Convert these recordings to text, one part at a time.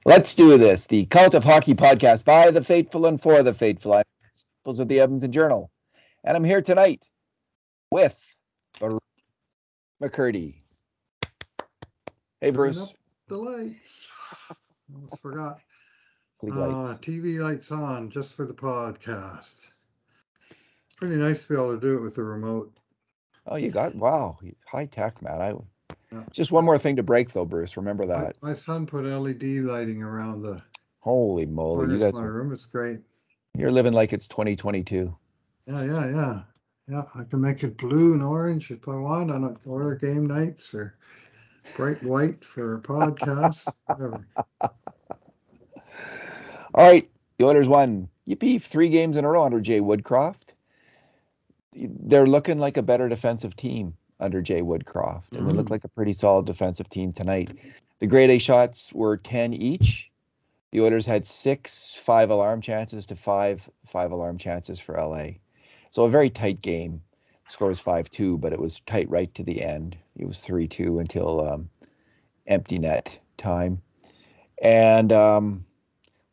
Let's do this. The Cult of Hockey podcast by the faithful and for the faithful. I'm Staples of the Edmonton Journal. And I'm here tonight with Bruce McCurdy. Hey, Bruce. Up the lights. Almost forgot. Lights. TV lights on just for the podcast. It's pretty nice to be able to do it with the remote. Oh, wow, high tech, man. Just one more thing to break, though, Bruce. Remember that. My son put LED lighting around the Holy moly, you guys! My room. It's great. You're living like it's 2022. Yeah. I can make it blue and orange if I want on other game nights, or bright white for a podcast, whatever. All right, the Oilers won. Yippee! 3 games in a row under Jay Woodcroft. They're looking like a better defensive team under Jay Woodcroft, and they look like a pretty solid defensive team tonight. The grade A shots were 10 each. The Oilers had 6 5-alarm chances to 5 5-alarm chances for LA. So a very tight game. The score was 5-2, but it was tight right to the end. It was 3-2 until empty net time. And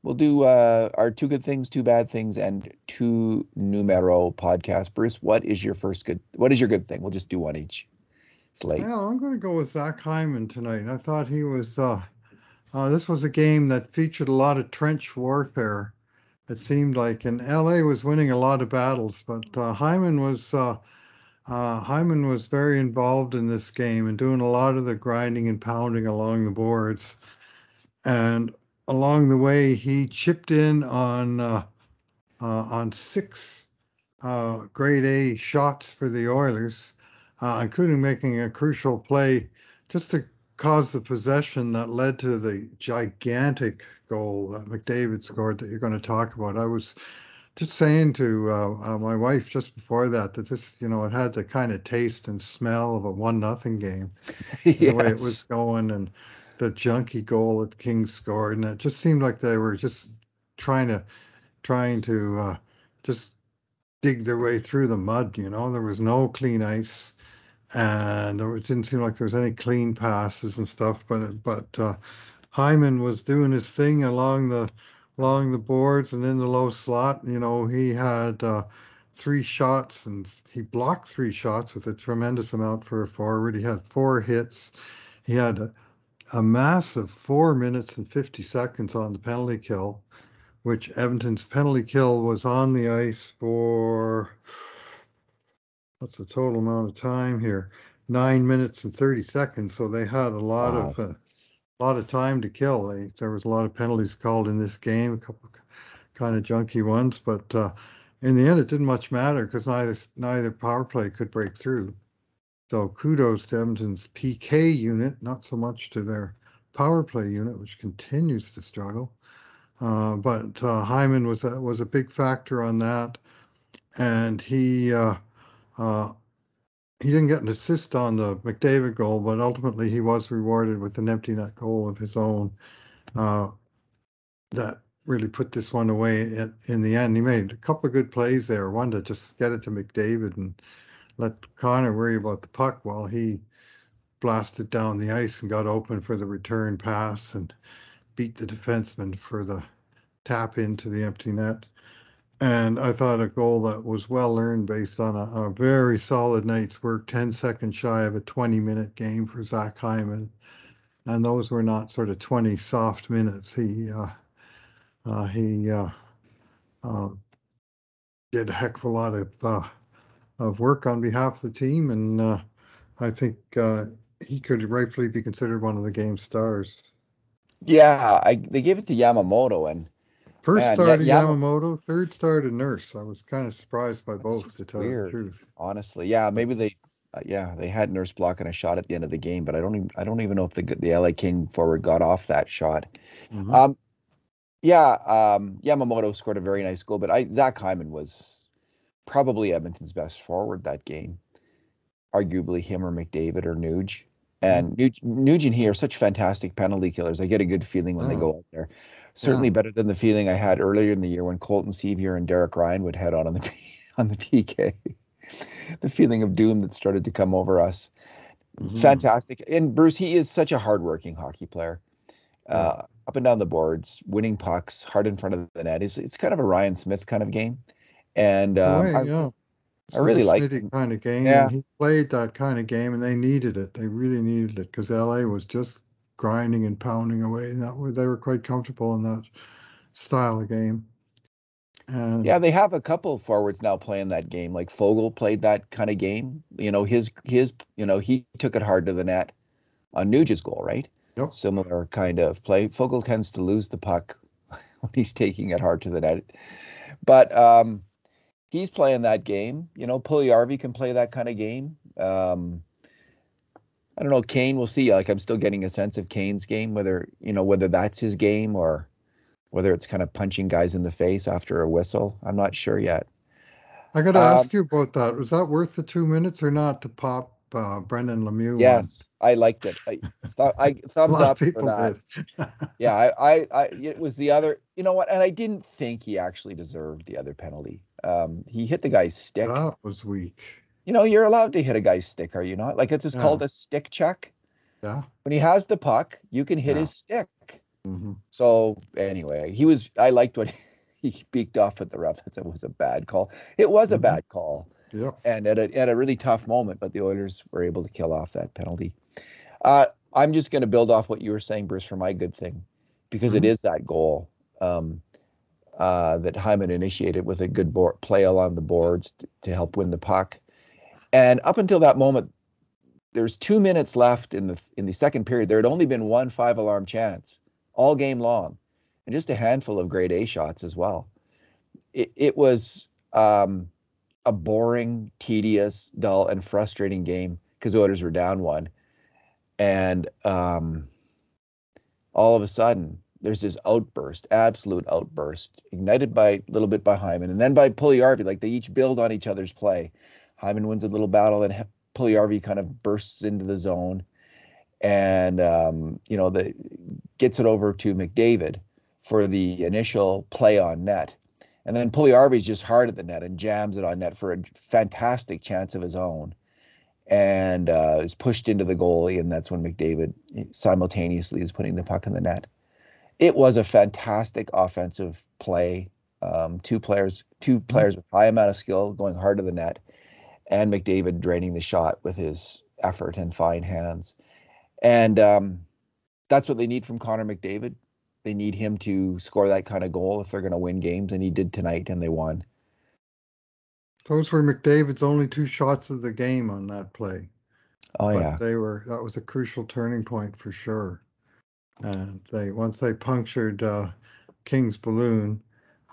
we'll do our 2 good things, 2 bad things, and 2 numero podcasts. Bruce, what is your good thing? We'll just do one each. It's late. Well, I'm going to go with Zach Hyman tonight. I thought he was. This was a game that featured a lot of trench warfare. It seemed like, and LA was winning a lot of battles, but Hyman was very involved in this game and doing a lot of the grinding and pounding along the boards. And along the way, he chipped in on 6 grade A shots for the Oilers, including making a crucial play just to cause the possession that led to the gigantic goal that McDavid scored that you're going to talk about. I was just saying to my wife just before that this, it had the kind of taste and smell of a 1-0 game, Yes. The way it was going, and the junky goal that King scored, and it just seemed like they were just trying to just dig their way through the mud. There was no clean ice, and it didn't seem like there was any clean passes and stuff. But Hyman was doing his thing along the boards and in the low slot. He had 3 shots, and he blocked 3 shots with a tremendous amount for a forward. He had 4 hits. He had a massive 4 minutes and 50 seconds on the penalty kill, which Edmonton's penalty kill was on the ice for, what's the total amount of time here? 9 minutes and 30 seconds. So they had a lot of time to kill. There was a lot of penalties called in this game, a couple kind of junky ones, but in the end, it didn't much matter because neither power play could break through. So kudos to Edmonton's PK unit, not so much to their power play unit, which continues to struggle. But Hyman was a big factor on that, and he didn't get an assist on the McDavid goal, but ultimately he was rewarded with an empty net goal of his own that really put this one away in the end. He made a couple of good plays there, one to just get it to McDavid and let Connor worry about the puck while he blasted down the ice and got open for the return pass and beat the defenseman for the tap into the empty net. And I thought a goal that was well earned based on a very solid night's work, 10 seconds shy of a 20-minute game for Zach Hyman. And those were not sort of 20 soft minutes. He did a heck of a lot of work on behalf of the team, and I think he could rightfully be considered one of the game's stars. Yeah, they gave it to Yamamoto, and first star to Yamamoto, third star to Nurse. I was kind of surprised by both, to tell you the truth. Honestly, yeah, maybe they had Nurse blocking a shot at the end of the game, but I don't even know if the LA King forward got off that shot. Mm-hmm. Yamamoto scored a very nice goal, but Zach Hyman was probably Edmonton's best forward that game. Arguably him or McDavid or Nuge. And Nuge and he are such fantastic penalty killers. I get a good feeling when they go out there. Certainly better than the feeling I had earlier in the year when Colton Sevier and Derek Ryan would head on the PK. The feeling of doom that started to come over us. Mm-hmm. Fantastic. And Bruce, he is such a hardworking hockey player. up and down the boards, winning pucks, hard in front of the net. It's kind of a Ryan Smith kind of game, and In a way, yeah. I This was a really like Smitty him. kind of game, Yeah, and he played that kind of game, and they needed it. They really needed it because LA was just grinding and pounding away. And they were quite comfortable in that style of game. And yeah, they have a couple forwards now playing that game. Like Fogel played that kind of game. He took it hard to the net on Nuge's goal, right? yep, Similar kind of play. Fogel tends to lose the puck when he's taking it hard to the net, but he's playing that game. Puljujärvi can play that kind of game. I don't know, Kane. We'll see. Like I'm still getting a sense of Kane's game, whether that's his game or whether it's kind of punching guys in the face after a whistle. I'm not sure yet. I got to Um, ask you about that. Was that worth the 2 minutes or not to pop Brendan Lemieux one? yes, I liked it. I A thumbs lot of up for people that. did. Yeah, it was the other. You know what? And I didn't think he actually deserved the other penalty. He hit the guy's stick. That was weak. You're allowed to hit a guy's stick, are you not? Like it's just Yeah, called a stick check. yeah, When he has the puck, you can hit yeah. his stick. Hmm. So anyway, I liked what he beaked off at the ref. It was a bad call. It was a Hmm. bad call, Yep. and at a really tough moment, but the Oilers were able to kill off that penalty. I'm just going to build off what you were saying, Bruce, for my good thing, because it Hmm. is that goal that Hyman initiated with a good play along the boards to help win the puck. And up until that moment, there's 2 minutes left in the second period. There had only been one five-alarm chance all game long, and just a handful of grade A shots as well. It was a boring, tedious, dull, and frustrating game because the Oilers were down one, and all of a sudden there's this outburst, absolute outburst, ignited by a little bit by Hyman and then by Puljujärvi. Like they each build on each other's play. Hyman wins a little battle, and Puljujärvi kind of bursts into the zone, and gets it over to McDavid for the initial play on net. And then Puljujärvi's just hard at the net and jams it on net for a fantastic chance of his own, and is pushed into the goalie, and that's when McDavid simultaneously is putting the puck in the net. It was a fantastic offensive play. Two players with high amount of skill going hard to the net, and McDavid draining the shot with his effort and fine hands. And that's what they need from Connor McDavid. They need him to score that kind of goal if they're going to win games, and he did tonight, and they won. Those were McDavid's only two shots of the game on that play, Oh but yeah, that was a crucial turning point for sure. And once they punctured King's balloon,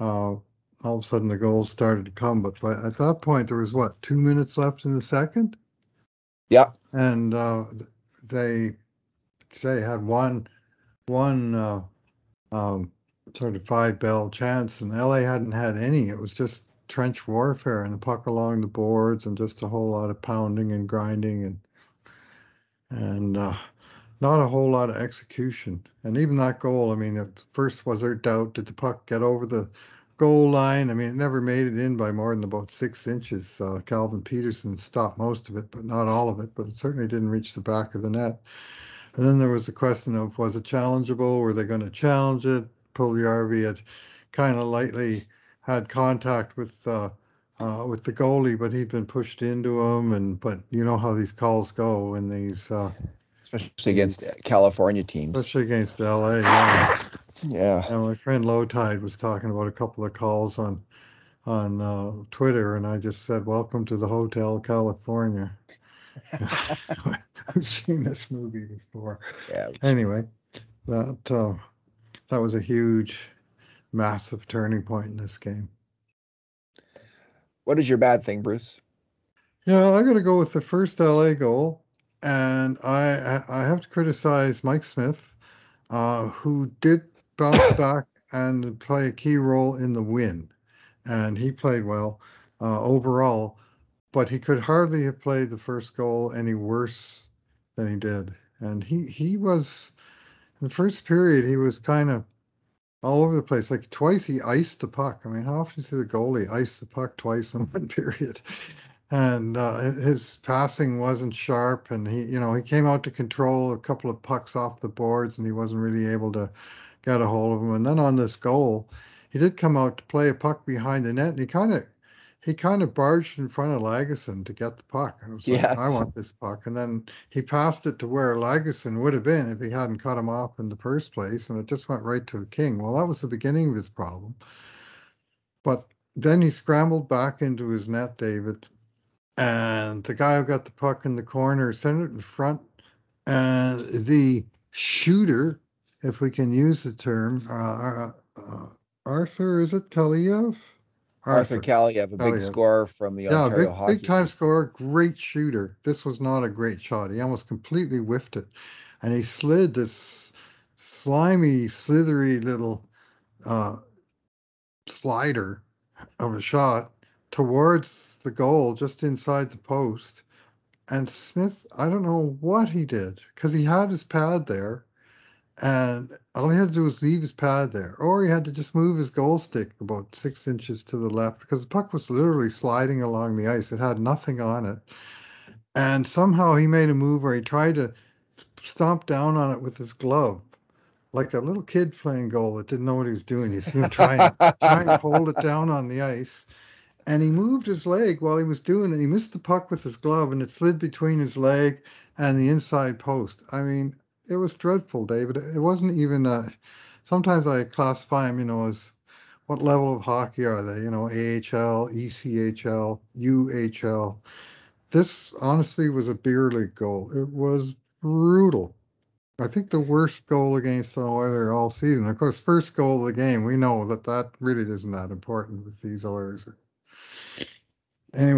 all of a sudden the goals started to come. But at that point, there was what, 2 minutes left in the second, yeah. and they had one um, sort of 5 bell chance, and LA hadn't had any. It was just trench warfare and the puck along the boards, and just a whole lot of pounding and grinding, and not a whole lot of execution. And even that goal, I mean, at first was there doubt, did the puck get over the goal line? I mean, it never made it in by more than about 6 inches. Calvin Peterson stopped most of it, but not all of it. But it certainly didn't reach the back of the net. And then there was the question of, was it challengeable? Were they going to challenge it? Puljujärvi had kind of lightly had contact with the goalie, but he'd been pushed into him. But you know how these calls go in Especially against these California teams. especially against LA. Yeah. Yeah. And my friend Lowtide was talking about a couple of calls on Twitter, and I just said, "Welcome to the Hotel California." I've seen this movie before. Yeah. Anyway, that that was a huge, massive turning point in this game. What is your bad thing, Bruce? Yeah, I got to go with the first LA goal, and I have to criticize Mike Smith, who did bounce back and play a key role in the win, and he played well overall, but he could hardly have played the first goal any worse than he did. And he was in the first period, he was kind of all over the place. Like twice he iced the puck. I mean, how often do you see the goalie ice the puck twice in one period? And his passing wasn't sharp, and he came out to control a couple of pucks off the boards, and he wasn't really able get a hold of him. And then on this goal, he did come out to play a puck behind the net, and he kind of barged in front of Lagesson to get the puck. I was like, I Yes. want this puck. And then he passed it to where Lagesson would have been if he hadn't cut him off in the first place, and it just went right to King. Well, that was the beginning of his problem. But then he scrambled back into his net, David, and the guy who got the puck in the corner sent it in front, and the shooter, if we can use the term, Arthur, is it Kaliev? Arthur Arthur Kaliev, a big Kaliev. scorer from the Yeah, Ontario big Hockey time League. scorer, great shooter. This was not a great shot. He almost completely whiffed it, and he slid this slimy, slithery little uh, slider of a shot towards the goal, just inside the post. And Smith, I don't know what he did because he had his pad there, and all he had to do was leave his pad there, or he had to just move his goal stick about 6 inches to the left because the puck was literally sliding along the ice. It had nothing on it. And somehow he made a move where he tried to stomp down on it with his glove, like a little kid playing goal that didn't know what he was doing. You see him trying to hold it down on the ice. And he moved his leg while he was doing it. He missed the puck with his glove, and it slid between his leg and the inside post. I mean, it was dreadful, David. It wasn't even sometimes I classify them, as what level of hockey are they? AHL, ECHL, UHL. This honestly was a beer league goal. It was brutal. I think the worst goal against the Oilers all season. Of course, first goal of the game. We know that really isn't that important with these Oilers.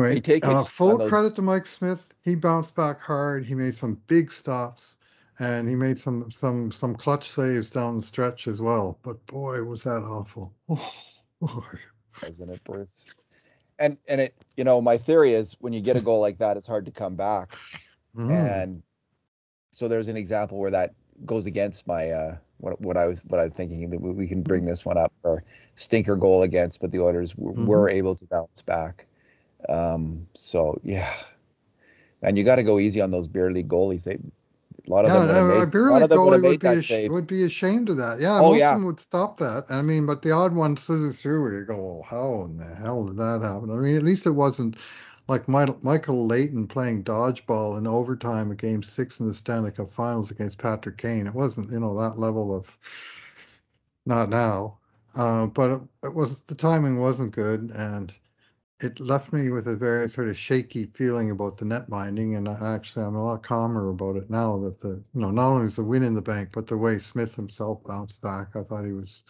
You Anyway, take it on full those. credit to Mike Smith. He bounced back hard. He made some big stops, and he made some clutch saves down the stretch as well. But boy, was that awful! Oh, boy. Isn't it, Bruce? And it, my theory is when you get a goal like that, it's hard to come back. Mm. And so there's an example where that goes against my what I was thinking that we can bring this one up or stinker goal against, but the Oilers Hmm. were able to bounce back. So yeah, and you got to go easy on those beer league goalies. A lot of Yeah, them would have a made beer a lot league of them would goalie have would made be that save. would be ashamed of that. Yeah, Oh most of yeah, them would stop that. I mean, but the odd one slithers through where you go, well, how in the hell did that happen? I mean, at least it wasn't like Michael Layton playing dodgeball in overtime at Game 6 in the Stanley Cup Finals against Patrick Kane. It wasn't, that level of not now. But it was the timing wasn't good, and it left me with a very sort of shaky feeling about the net minding, and actually I'm a lot calmer about it now that not only is the win in the bank, but the way Smith himself bounced back. I thought he was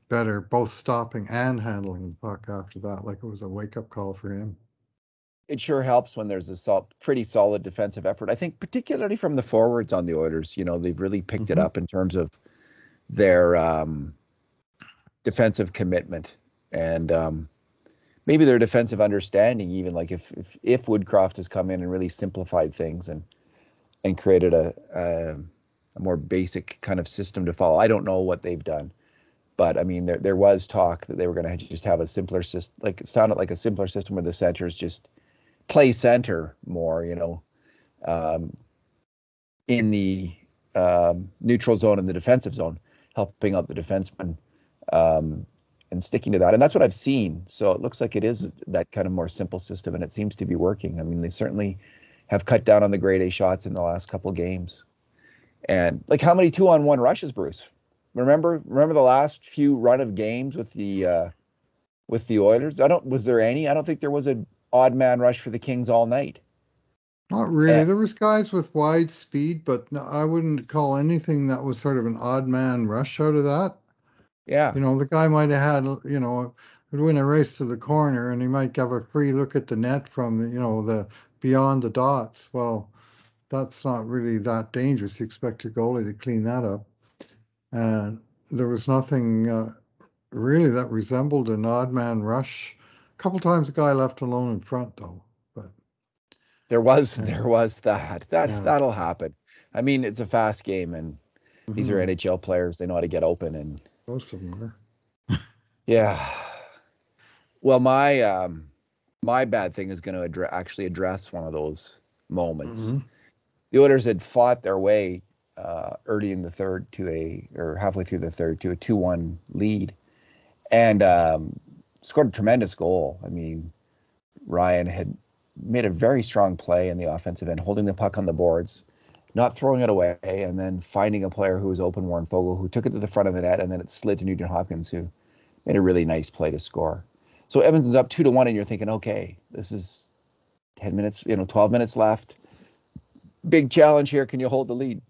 better, both stopping and handling the puck after that, like it was a wake-up call for him. it sure helps when there's a pretty solid defensive effort. I think particularly from the forwards on the Oilers, they've really picked it Hmm. up in terms of their defensive commitment and maybe their defensive understanding. Even like if Woodcroft has come in and really simplified things and created a more basic kind of system to follow. I don't know what they've done, but I mean there was talk that they were going to just have a simpler system, like it sounded like a simpler system where the centers just play center more, um, in the neutral zone and the defensive zone, helping out the defenseman, um, and sticking to that. And that's what I've seen. So it looks like it is that kind of more simple system, and it seems to be working. I mean, they certainly have cut down on the grade A shots in the last couple of games. And like how many 2-on-1 rushes, Bruce? Remember the last few run of games with the Oilers? Was there any? I don't think there was an odd man rush for the Kings all night. Not really. And, There was guys with wide speed, but no, I wouldn't call anything that was sort of an odd man rush out of that. yeah, The guy might have had, would win a race to the corner, and he might have a free look at the net from, the beyond the dots. Well, that's not really that dangerous. You expect your goalie to clean that up. And there was nothing really that resembled an odd man rush. A couple times the guy left alone in front, though. But there was uh, there was that. yeah, That'll happen. I mean, it's a fast game, and these are hmm NHL players. They know how to get open, and most of them are. yeah. Well, my bad thing is going to actually address one of those moments. Hmm. The Oilers had fought their way early in the third or halfway through the third to a 2-1 lead, and scored a tremendous goal. I mean, Ryan had made a very strong play in the offensive end, holding the puck on the boards, not throwing it away, and then finding a player who was open, Warren Fogle, who took it to the front of the net, and then it slid to Nugent Hopkins, who made a really nice play to score. So Edmonton's up 2-1, and you're thinking, okay, this is 10 minutes, 12 minutes left. Big challenge here. Can you hold the lead?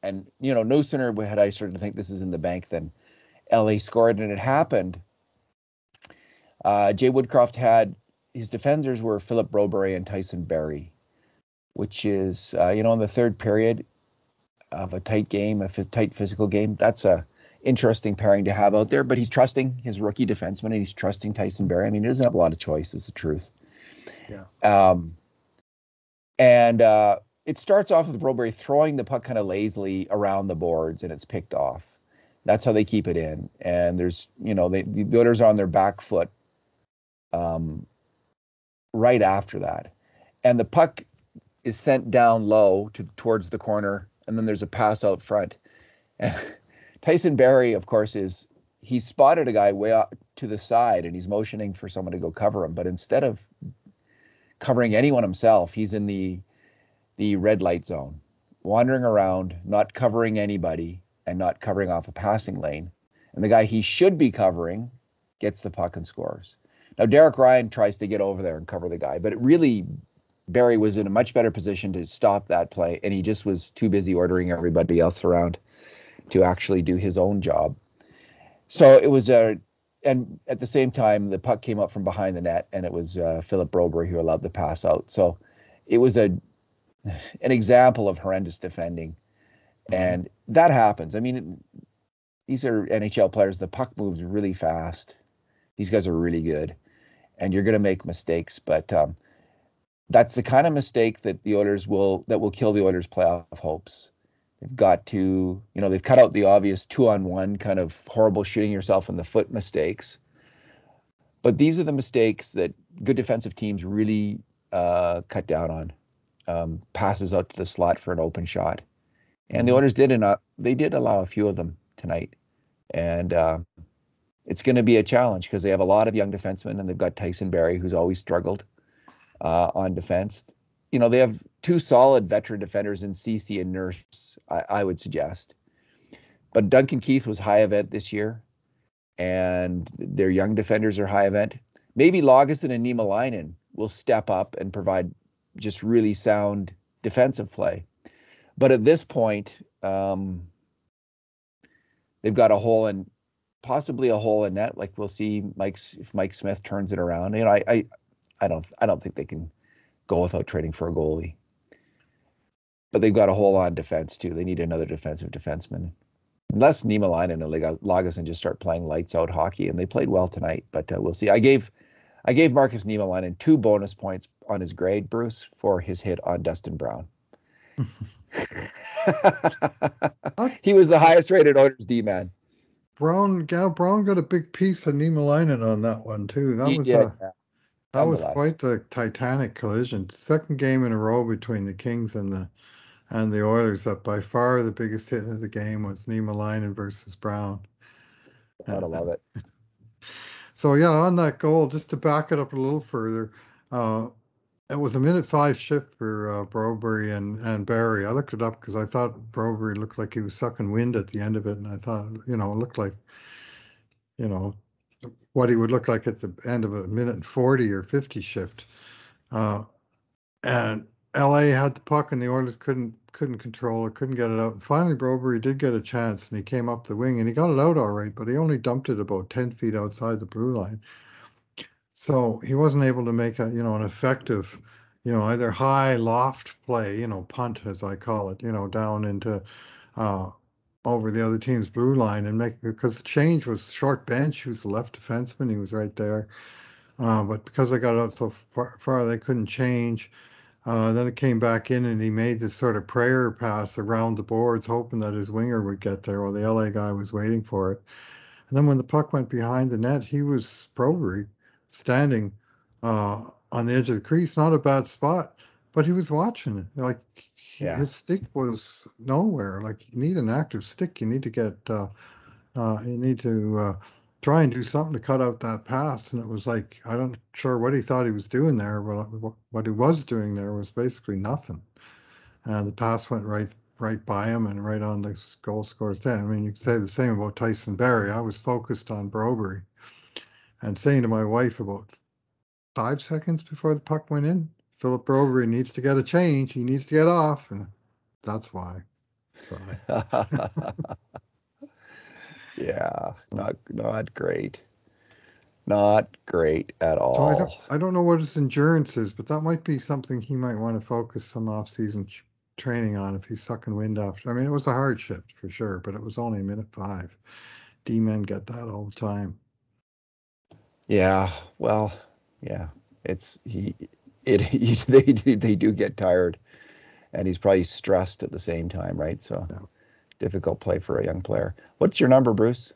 And, no sooner had I started to think this is in the bank than LA scored, and it happened. Jay Woodcroft had his defenders were Philip Broberry and Tyson Barrie, which is, in the third period of a tight game, a tight physical game, that's a interesting pairing to have out there. But he's trusting his rookie defenseman, and he's trusting Tyson Barrie. I mean, he doesn't have a lot of choice, is the truth. Yeah. And it starts off with Broberry throwing the puck kind of lazily around the boards, and it's picked off. That's how they keep it in. And there's, the Oilers are on their back foot right after that. And the puck is sent down low towards the corner, and then there's a pass out front. And Tyson Barrie, of course, he spotted a guy way out to the side, and he's motioning for someone to go cover him. But instead of covering anyone himself, he's in the red light zone, wandering around, not covering anybody and not covering off a passing lane. And the guy he should be covering gets the puck and scores. Now, Derek Ryan tries to get over there and cover the guy, but Barrie was in a much better position to stop that play, and he just was too busy ordering everybody else around to actually do his own job. So it was and at the same time, the puck came up from behind the net, and it was Philip Broberry who allowed the pass out. So it was an example of horrendous defending, and that happens. I mean, these are NHL players. The puck moves really fast. These guys are really good, and you're going to make mistakes, but that's the kind of mistake that will kill the Oilers' playoff hopes. They've got to, they've cut out the obvious 2-on-1 kind of horrible shooting yourself in the foot mistakes. But these are the mistakes that good defensive teams really cut down on. Passes out to the slot for an open shot. And the Oilers did allow a few of them tonight. And it's going to be a challenge because they have a lot of young defensemen, and they've got Tyson Barrie, who's always struggled on defense. They have two solid veteran defenders in Ceci and Nurse, I would suggest. But Duncan Keith was high event this year, and their young defenders are high event. Maybe Lagesson and Niemelainen will step up and provide just really sound defensive play. But at this point, they've got possibly a hole in net. Like, we'll see if Mike Smith turns it around. I don't think they can go without trading for a goalie. But they've got a hole on defense too. They need another defensive defenseman. Unless Niemelainen and Lagesson just start playing lights out hockey, and they played well tonight. But we'll see. I gave Marcus Niemelainen 2 bonus points on his grade, Bruce, for his hit on Dustin Brown. He was the highest rated Oilers D-man. Brown got a big piece of Niemelainen on that one too. That was quite the Titanic collision. Second game in a row between the Kings and the Oilers. That by far the biggest hit of the game was Niemelainen versus Brown. Gotta love it. So yeah, on that goal, just to back it up a little further, it was a minute 5 shift for Broberry and Barrie. I looked it up because I thought Broberry looked like he was sucking wind at the end of it, and I thought, it looked like, what he would look like at the end of a minute 40 or 50 shift. And LA had the puck, and the Oilers couldn't control it, couldn't get it out. And finally, Broberry did get a chance, and he came up the wing, and he got it out all right, but he only dumped it about 10 feet outside the blue line. So he wasn't able to make an effective, either high loft play, punt, as I call it, down into over the other team's blue line and because the change was short bench. He was the left defenseman. He was right there. But because they got out so far, they couldn't change. Then it came back in, and he made this sort of prayer pass around the boards, hoping that his winger would get there while the LA guy was waiting for it. And then when the puck went behind the net, he was Broberry standing on the edge of the crease. Not a bad spot, but he was watching it. Like Yeah. his stick was nowhere. Like you need an active stick. You need to get you need to try and do something to cut out that pass. And it was like I don't sure what he thought he was doing there, but what he was doing there was basically nothing. And the pass went right by him and right on the goal scorer's head. I mean, you could say the same about Tyson Barrie. I was focused on Broberry and saying to my wife about 5 seconds before the puck went in, Philip Broberry needs to get a change. He needs to get off, and that's why. So, Yeah, so, not great. Not great at so all. I don't know what his endurance is, but that might be something he might want to focus some off-season training on if he's sucking wind off. I mean, it was a hard shift for sure, but it was only minute 5. D-men get that all the time. Yeah, well, yeah. It's he it they do get tired, and he's probably stressed at the same time, right? So Yeah. difficult play for a young player. What's your number, Bruce?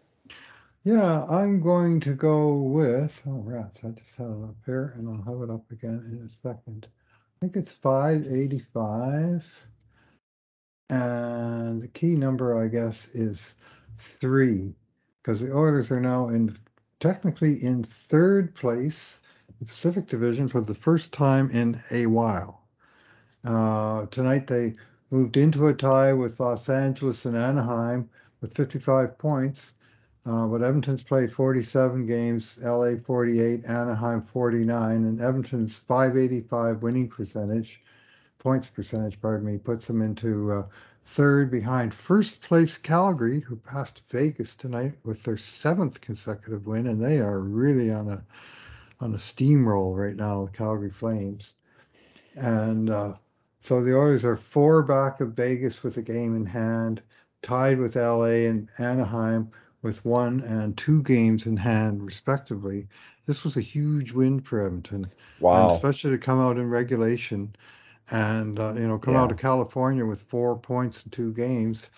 Yeah, I'm going to go with, oh, rats, I just had it up here and I'll have it up again in a second. I think it's 585. And the key number, I guess, is 3, because the Oilers are now technically in third place, the Pacific Division, for the first time in a while. Tonight they moved into a tie with Los Angeles and Anaheim with 55 points. But Edmonton's played 47 games, LA 48, Anaheim 49, and Edmonton's 585 winning percentage, points percentage, pardon me, puts them into third behind first place Calgary, who passed Vegas tonight with their 7th consecutive win, and they are really on a steamroll right now, the Calgary Flames. And so the Oilers are 4 back of Vegas with a game in hand, tied with LA and Anaheim with 1 and 2 games in hand, respectively. This was a huge win for Edmonton, and Wow. especially to come out in regulation and come out Yeah. of California with 4 points in 2 games.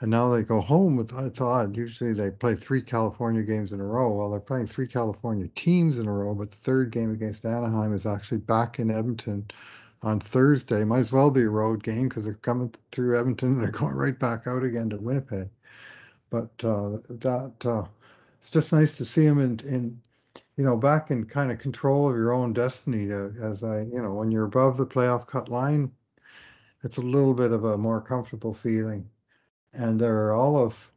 And now they go home with, it's odd. Usually they play 3 California games in a row. Well, they're playing 3 California teams in a row, but the third game against Anaheim is actually back in Edmonton on Thursday. Might as well be a road game because they're coming through Edmonton and they're going right back out again to Winnipeg. But it's just nice to see them in back in kind of control of your own destiny. When you're above the playoff cut line, it's a little bit of a more comfortable feeling. And they're all of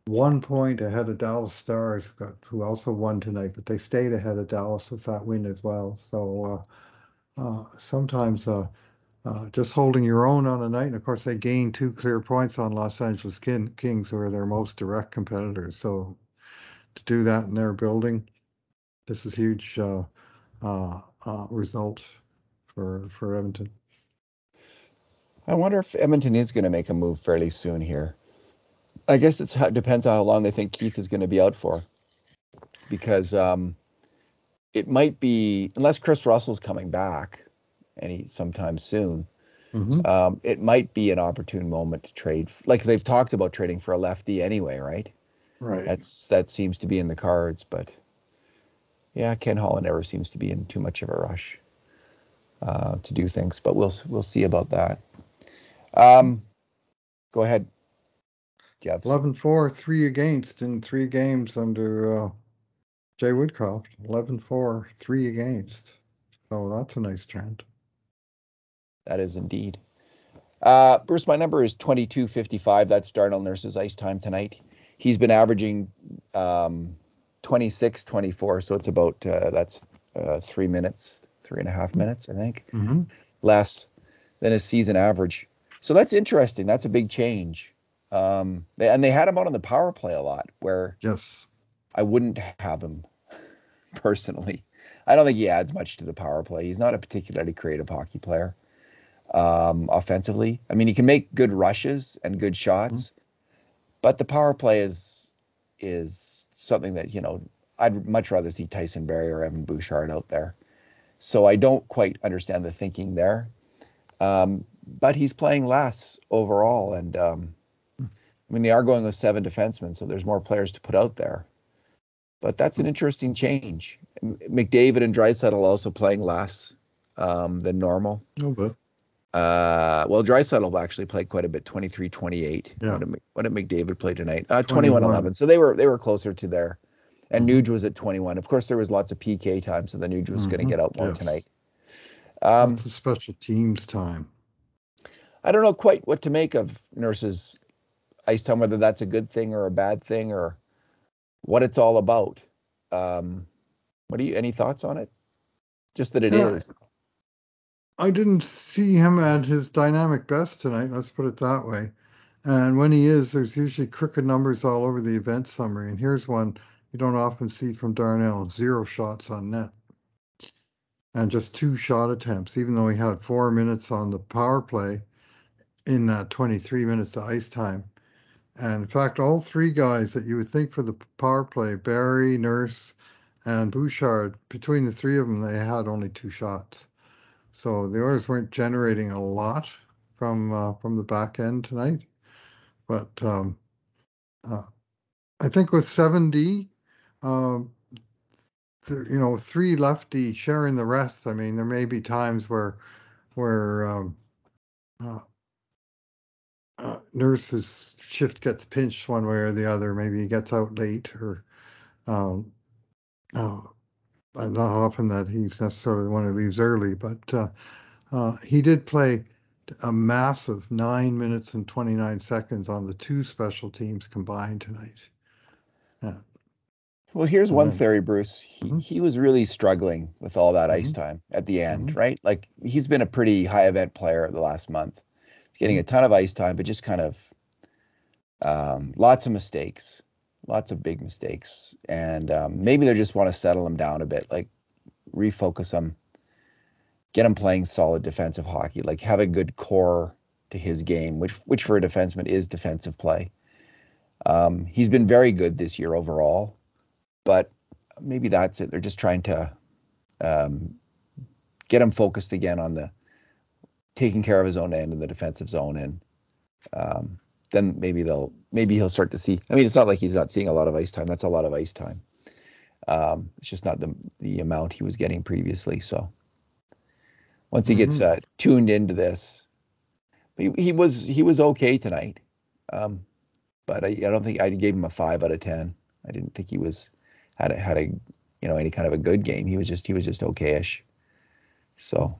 1 point ahead of Dallas Stars, who also won tonight, but they stayed ahead of Dallas with that win as well. So sometimes just holding your own on a night, and of course they gained 2 clear points on Los Angeles Kings, who are their most direct competitors. So to do that in their building, this is huge result for Edmonton. I wonder if Edmonton is going to make a move fairly soon here. I guess it depends on how long they think Keith is going to be out for, because it might be, unless Chris Russell's coming back sometime soon. Mm-hmm. It might be an opportune moment to trade. Like they've talked about trading for a lefty anyway, right? Right. That seems to be in the cards, but yeah, Ken Holland never seems to be in too much of a rush to do things. But we'll see about that. Go ahead, Jebs. 11-4, 3 against in 3 games under Jay Woodcroft. 11-4, 3 against. So that's a nice trend. That is indeed. Bruce, my number is 2255. That's Darnell Nurse's ice time tonight. He's been averaging 26, 24. So it's about, that's 3 minutes, 3.5 minutes, I think, Mm-hmm. less than his season average. So that's interesting. That's a big change. And they had him out on the power play a lot, where Yes. I wouldn't have him personally. I don't think he adds much to the power play. He's not a particularly creative hockey player. Offensively, I mean, he can make good rushes and good shots, but the power play is something that, I'd much rather see Tyson Barrie or Evan Bouchard out there. So I don't quite understand the thinking there. But he's playing less overall, and I mean, they are going with 7 defensemen, so there's more players to put out there. But that's an interesting change. McDavid and Draisaitl also playing less than normal. No, but Well, Draisaitl actually played quite a bit, 23-28. Yeah, What did McDavid play tonight? 21. 21-11. So they were closer to there. And Mm-hmm. Nuge was at 21. Of course, there was lots of PK time, so the Nuge was going to Mm-hmm. get out more Yes. tonight. Lots of special teams time. I don't know quite what to make of Nurse's ice time, whether that's a good thing or a bad thing or what it's all about. Um, any thoughts on it? Just that it Yeah, is. I didn't see him at his dynamic best tonight, let's put it that way. And when he is, there's usually crooked numbers all over the event summary. And here's one you don't often see from Darnell: 0 shots on net and just 2 shot attempts, even though he had 4 minutes on the power play in that 23 minutes of ice time. And in fact, all 3 guys that you would think for the power play, Barry, Nurse, and Bouchard, between the 3 of them, they had only 2 shots. So the Oilers weren't generating a lot from the back end tonight. But uh, I think with 7D, um, 3 lefty sharing the rest. I mean, there may be times where uh, Nurse's shift gets pinched one way or the other. Maybe he gets out late, or um, uh, not often that he's necessarily the one who leaves early. But he did play a massive 9 minutes and 29 seconds on the 2 special teams combined tonight. Yeah. Well, here's And one then, theory, Bruce. He mhm, he was really struggling with all that ice mhm, time at the end, mhm, right? Like he's been a pretty high event player the last month. He's getting mhm. a ton of ice time, but just kind of lots of mistakes, lots of big mistakes, and maybe they just want to settle him down a bit, like refocus him, get him playing solid defensive hockey, like have a good core to his game, which for a defenseman is defensive play. He's been very good this year overall, but maybe that's it. They're just trying to um, get him focused again on the taking care of his own end in the defensive zone, and um, then maybe he'll start to see. I mean, it's not like he's not seeing a lot of ice time. That's a lot of ice time. It's just not the amount he was getting previously. So once he gets Mhm. tuned into this, he was okay tonight. Um, but I don't think I gave him a 5 out of 10. I didn't think he was had a any kind of a good game. He was just okayish. So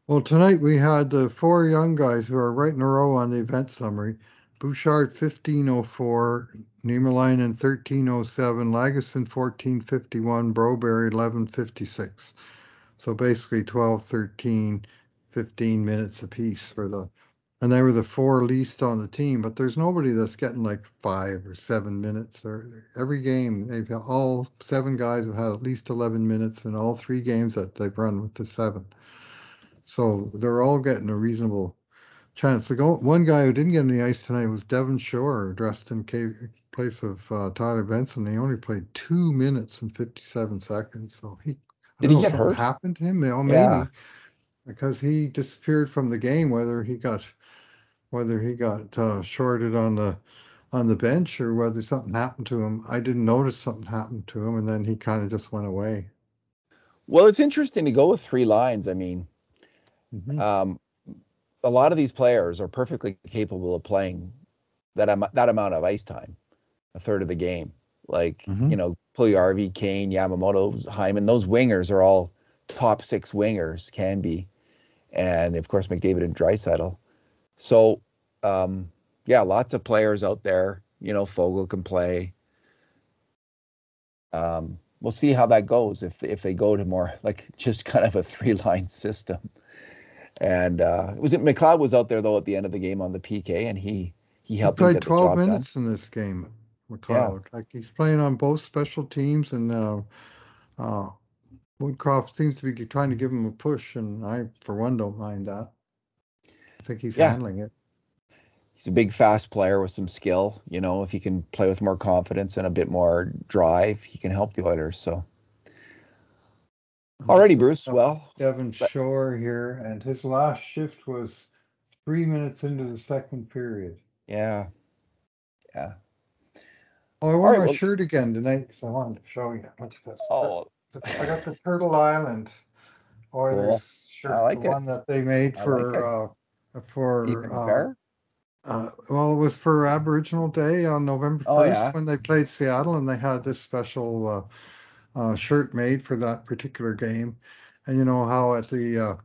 Well, tonight we had the 4 young guys who are right in a row on the event summary. Bouchard 15:04, Niemelainen 13:07, Lagesson 14:51, Broberry 11:56. So basically 12, 13, 15 minutes apiece and they were the 4 least on the team, but there's nobody that's getting like 5 or 7 minutes. Or every game, all 7 guys have had at least 11 minutes in all 3 games that they've run with the 7. So they're all getting a reasonable chance. One guy who didn't get any ice tonight was Devon Shore, dressed in place of Tyler Benson. He only played 2 minutes and 57 seconds. So I did don't he know if get something hurt? happened to him. Well, Yeah. maybe because he disappeared from the game, whether he got shorted on the bench or whether something happened to him. I didn't notice something happened to him, and then he kind of just went away. Well, it's interesting to go with 3 lines. I mean, Hmm. um, a lot of these players are perfectly capable of playing that amount of ice time, a third of the game. Like, Hmm. Puljujarvi, Kane, Yamamoto, Hyman, those wingers are all top 6 wingers, can be. And of course, McDavid and Draisaitl. So, um, yeah, lots of players out there. Fogel can play. We'll see how that goes if they go to more like just kind of a 3 line system. And was it McLeod was out there though at the end of the game on the PK, and he He helped him played get the 12 job done. minutes in this game, Yeah. McLeod. Like he's playing on both special teams, and uh, Woodcroft seems to be trying to give him a push, and I, for one, don't mind that. I think he's Yeah, handling it. he's a big, fast player with some skill. If he can play with more confidence and a bit more drive, he can help the Oilers. So, I'm alrighty, just looking Bruce. up Well, Devon but Shore here, and his last shift was 3 minutes into the second period. yeah, yeah. Oh, I All wore right. my Well, shirt again tonight because I wanted to show you. Look at this. oh, I got the Turtle Island cool. Oilers I shirt, the like it. one that they made I like for it. Even for fair? well, it was for Aboriginal Day on November Oh 1st yeah. when they played Seattle, and they had this special shirt made for that particular game. And you know how at the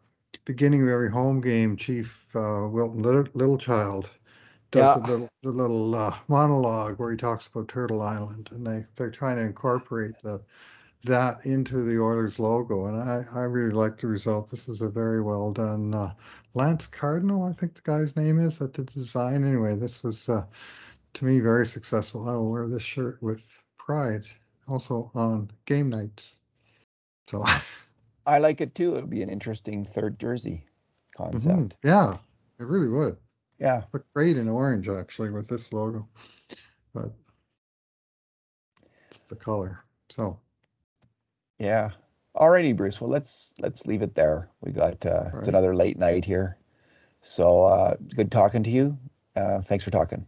beginning of every home game, Chief Wilton Littlechild does Yeah. the little monologue where he talks about Turtle Island, and they're trying to incorporate that into the Oilers logo, and I really like the result. This is a very well done. Lance Cardinal, I think the guy's name is, that did the design. Anyway, this was to me very successful. I will wear this shirt with pride, also on game nights. So, I like it too. It would be an interesting third jersey concept. yeah, it really would Yeah. look great in orange actually with this logo, but it's the color. So, Yeah. Alrighty, Bruce. Well, let's leave it there. We got it's right. another late night here. So good talking to you. Thanks for talking.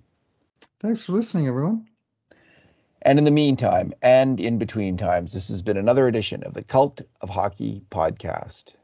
Thanks for listening, everyone. And in the meantime, and in between times, this has been another edition of the Cult of Hockey podcast.